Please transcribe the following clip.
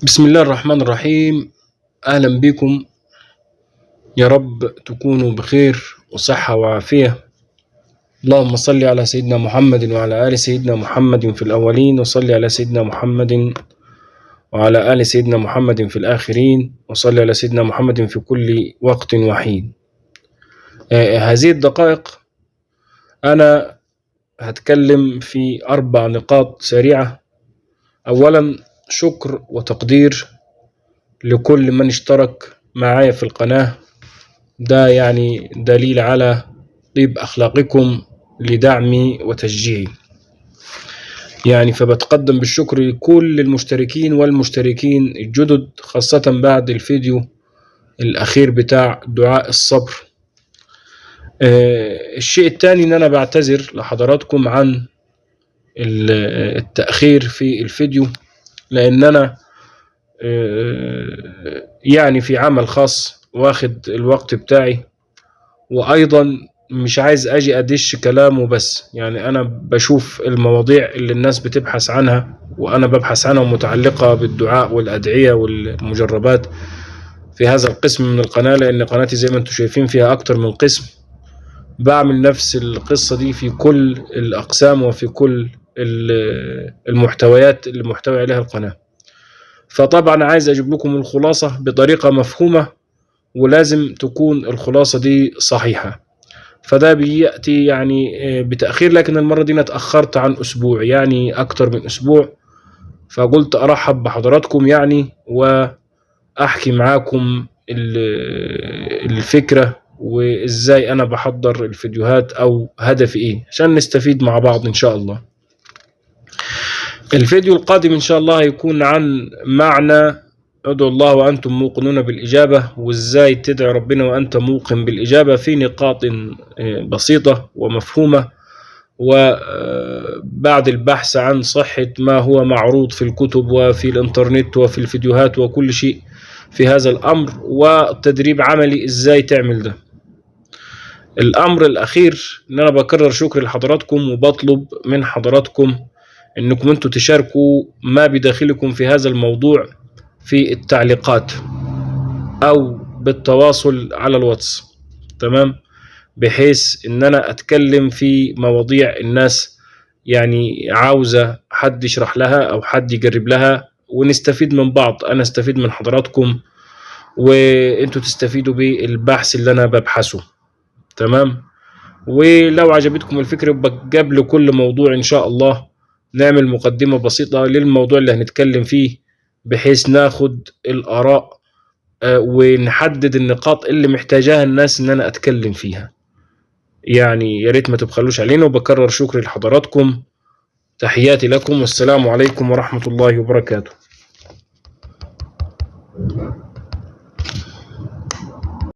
بسم الله الرحمن الرحيم. أهلا بكم، يا رب تكونوا بخير وصحة وعافية. اللهم صل على سيدنا محمد وعلى آل سيدنا محمد في الأولين، وصل على سيدنا محمد وعلى آل سيدنا محمد في الآخرين، وصل على سيدنا محمد في كل وقت وحين. هذه الدقائق أنا هتكلم في 4 نقاط سريعة. أولا، شكر وتقدير لكل من اشترك معايا في القناة، ده يعني دليل على طيب أخلاقكم لدعمي وتشجيعي، فبتقدم بالشكر لكل المشتركين والمشتركين الجدد، خاصة بعد الفيديو الأخير بتاع دعاء الصبر. الشيء الثاني إن أنا بعتذر لحضراتكم عن التأخير في الفيديو، لأن أنا في عمل خاص واخد الوقت بتاعي، وأيضا مش عايز أجي أدش كلامه بس. أنا بشوف المواضيع اللي الناس بتبحث عنها وأنا ببحث عنها متعلقة بالدعاء والأدعية والمجربات في هذا القسم من القناة، لأن قناتي زي ما انتم شايفين فيها أكتر من قسم. بعمل نفس القصة دي في كل الأقسام وفي كل المحتويات اللي محتوي عليها القناة. فطبعا عايز أجيب لكم الخلاصة بطريقة مفهومة، ولازم تكون الخلاصة دي صحيحة. فده بيأتي بتأخير، لكن المرة دي أنا اتأخرت عن أسبوع، أكتر من أسبوع. فقلت أرحب بحضراتكم وأحكي معاكم الفكرة وإزاي أنا بحضر الفيديوهات أو هدفي إيه، عشان نستفيد مع بعض إن شاء الله. الفيديو القادم إن شاء الله هيكون عن معنى ادعوا الله وأنتم موقنون بالإجابة، وإزاي تدعي ربنا وأنت موقن بالإجابة، في نقاط بسيطة ومفهومة، وبعد البحث عن صحة ما هو معروض في الكتب وفي الإنترنت وفي الفيديوهات وكل شيء في هذا الأمر، وتدريب عملي إزاي تعمل ده. الأمر الأخير إن أنا بكرر شكري لحضراتكم، وبطلب من حضراتكم إنكم أنتوا تشاركوا ما بداخلكم في هذا الموضوع في التعليقات أو بالتواصل على الواتس، تمام؟ بحيث إن أنا أتكلم في مواضيع الناس عاوزة حد يشرح لها أو حد يجرب لها، ونستفيد من بعض. أنا استفيد من حضراتكم وإنتوا تستفيدوا بالبحث اللي أنا ببحثه، تمام؟ ولو عجبتكم الفكرة قبل كل موضوع إن شاء الله نعمل مقدمة بسيطة للموضوع اللي هنتكلم فيه، بحيث ناخد الآراء ونحدد النقاط اللي محتاجاها الناس إن أنا أتكلم فيها. يا ريت ما تبخلوش علينا، وبكرر شكري لحضراتكم. تحياتي لكم، والسلام عليكم ورحمة الله وبركاته.